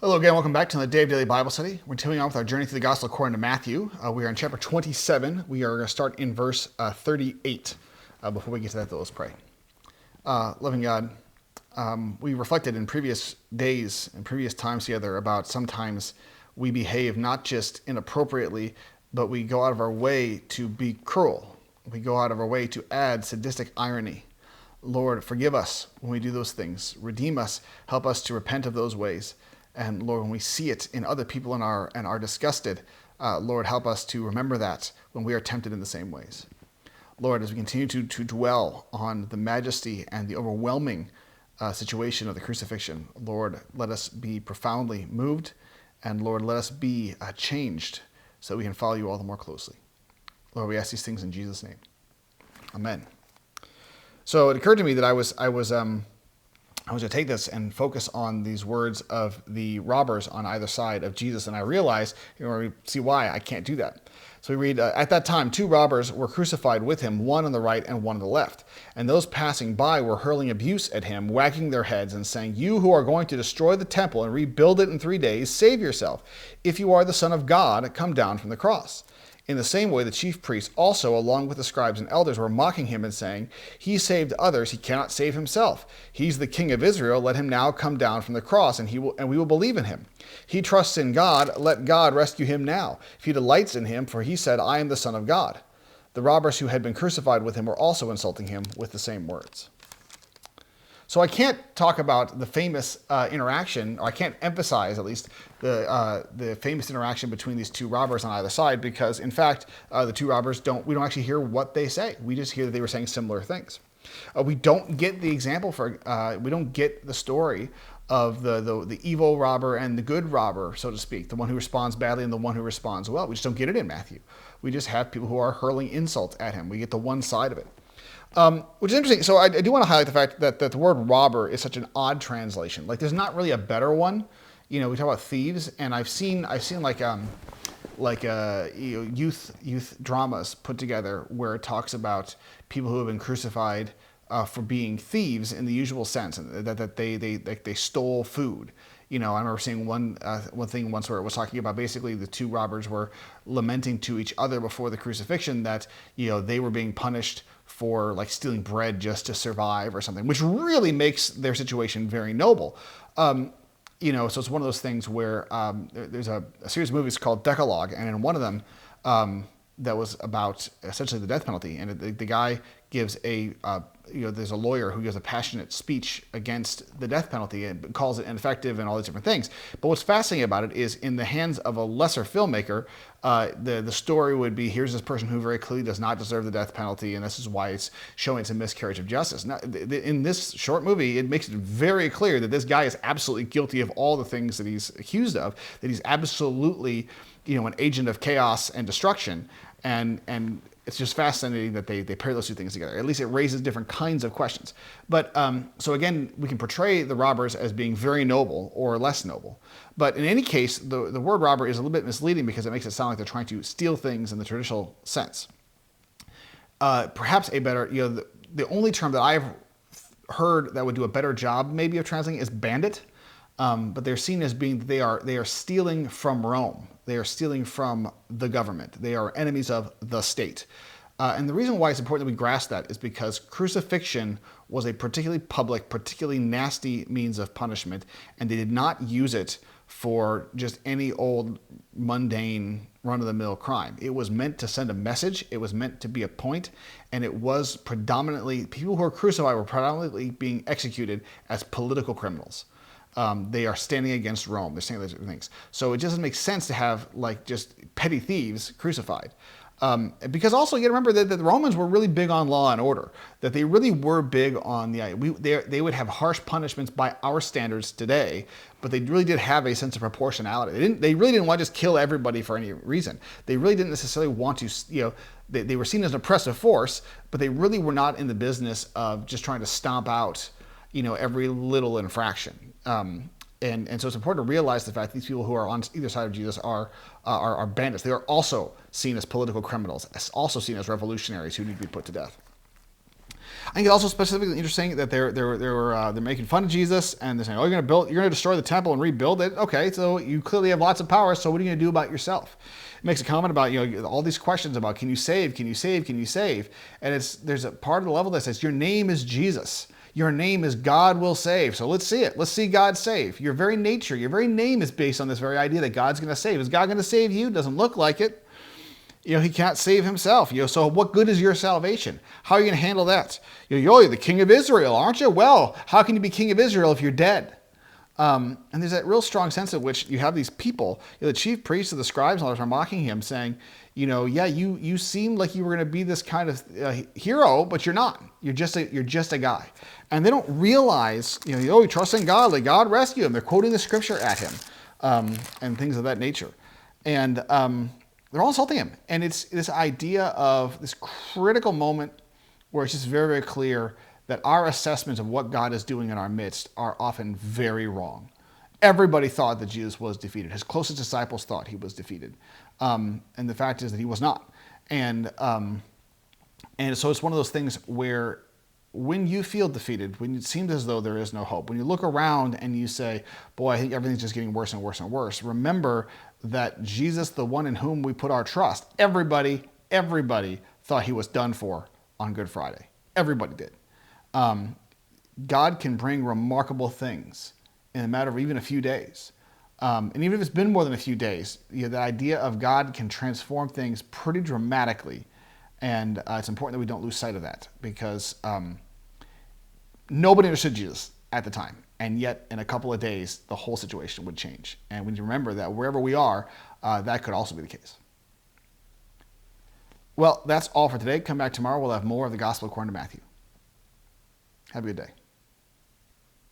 Hello again, welcome back to the Dave Daily Bible Study. We're continuing on with our journey through the Gospel according to Matthew. We are in chapter 27. We are going to start in verse 38. Before we get to that, though, let's pray. Loving God, we reflected in previous days and previous times together about sometimes we behave not just inappropriately, but we go out of our way to be cruel. We go out of our way to add sadistic irony. Lord, forgive us when we do those things. Redeem us. Help us to repent of those ways. And Lord, when we see it in other people and are disgusted, Lord, help us to remember that when we are tempted in the same ways. Lord, as we continue to dwell on the majesty and the overwhelming situation of the crucifixion, Lord, let us be profoundly moved, and Lord, let us be changed so that we can follow you all the more closely. Lord, we ask these things in Jesus' name. Amen. So it occurred to me that I was going to take this and focus on these words of the robbers on either side of Jesus, and I realized, we see why I can't do that. So we read, at that time, 2 robbers were crucified with him, one on the right and one on the left. And those passing by were hurling abuse at him, wagging their heads and saying, "You who are going to destroy the temple and rebuild it in 3 days, save yourself. If you are the Son of God, come down from the cross." In the same way, the chief priests also, along with the scribes and elders, were mocking him and saying, "He saved others, he cannot save himself. He's the King of Israel, let him now come down from the cross, and we will believe in him. He trusts in God, let God rescue him now, if he delights in him, for he said, 'I am the Son of God.'" The robbers who had been crucified with him were also insulting him with the same words. So I can't talk about the famous interaction, or I can't emphasize at least the famous interaction between these 2 robbers on either side, because in fact the 2 robbers we don't actually hear what they say. We just hear that they were saying similar things. We don't get the example we don't get the story of the evil robber and the good robber, so to speak, the one who responds badly and the one who responds well. We just don't get it in Matthew. We just have people who are hurling insults at him. We get the one side of it. Which is interesting. So I do want to highlight the fact that the word robber is such an odd translation. Like, there's not really a better one. We talk about thieves, and I've seen youth dramas put together where it talks about people who have been crucified for being thieves in the usual sense, and that they stole food. I remember seeing one thing once where it was talking about basically the 2 robbers were lamenting to each other before the crucifixion that they were being punished for like stealing bread just to survive or something, which really makes their situation very noble. So it's one of those things where there's a series of movies called Decalogue, and in one of them that was about essentially the death penalty, and the guy gives there's a lawyer who gives a passionate speech against the death penalty and calls it ineffective and all these different things. But what's fascinating about it is, in the hands of a lesser filmmaker, the story would be, here's this person who very clearly does not deserve the death penalty, and this is why it's showing it's a miscarriage of justice. Now, in this short movie, it makes it very clear that this guy is absolutely guilty of all the things that he's accused of, that he's absolutely an agent of chaos and destruction, and it's just fascinating that they pair those 2 things together. At least it raises different kinds of questions. But so again, we can portray the robbers as being very noble or less noble. But in any case, the word robber is a little bit misleading because it makes it sound like they're trying to steal things in the traditional sense. Perhaps a better, the only term that I've heard that would do a better job maybe of translating is bandit. But they're seen as being, they are stealing from Rome. They are stealing from the government. They are enemies of the state. And the reason why it's important that we grasp that is because crucifixion was a particularly public, particularly nasty means of punishment, and they did not use it for just any old mundane run-of-the-mill crime. It was meant to send a message. It was meant to be a point, and it was predominantly, people who were crucified were predominantly being executed as political criminals. They are standing against Rome. They're saying those things. So it doesn't make sense to have just petty thieves crucified. Because also you got to remember that the Romans were really big on law and order, that they really were big on they would have harsh punishments by our standards today, but they really did have a sense of proportionality. They really didn't want to just kill everybody for any reason. They really didn't necessarily want to, they were seen as an oppressive force, but they really were not in the business of just trying to stomp out, every little infraction. And so it's important to realize the fact that these people who are on either side of Jesus are bandits. They are also seen as political criminals, also seen as revolutionaries who need to be put to death. I think it's also specifically interesting that they're making fun of Jesus, and they're saying, "Oh, you're gonna destroy the temple and rebuild it." Okay, so you clearly have lots of power. So what are you gonna do about yourself? It makes a comment about all these questions about can you save, can you save, can you save, and there's a part of the level that says your name is Jesus. Your name is God will save. So let's see it. Let's see God save. Your very nature, your very name is based on this very idea that God's going to save. Is God going to save you? Doesn't look like it. He can't save himself. So what good is your salvation? How are you going to handle that? You're the king of Israel, aren't you? Well, how can you be king of Israel if you're dead? And there's that real strong sense in which you have these people, the chief priests and the scribes and others are mocking him, saying, you seem like you were going to be this kind of hero, but you're not. You're just a guy. And they don't realize, you trust in God, let God rescue him. They're quoting the scripture at him, and things of that nature. And they're all insulting him. And it's this idea of this critical moment where it's just very, very clear that our assessments of what God is doing in our midst are often very wrong. Everybody thought that Jesus was defeated. His closest disciples thought he was defeated. And the fact is that he was not. And so it's one of those things where when you feel defeated, when it seems as though there is no hope, when you look around and you say, boy, I think everything's just getting worse and worse and worse, remember that Jesus, the one in whom we put our trust, everybody thought he was done for on Good Friday. Everybody did. God can bring remarkable things in a matter of even a few days. And even if it's been more than a few days, the idea of God can transform things pretty dramatically. And it's important that we don't lose sight of that, because nobody understood Jesus at the time. And yet, in a couple of days, the whole situation would change. And when you remember that wherever we are, that could also be the case. Well, that's all for today. Come back tomorrow. We'll have more of the Gospel according to Matthew. Have a good day.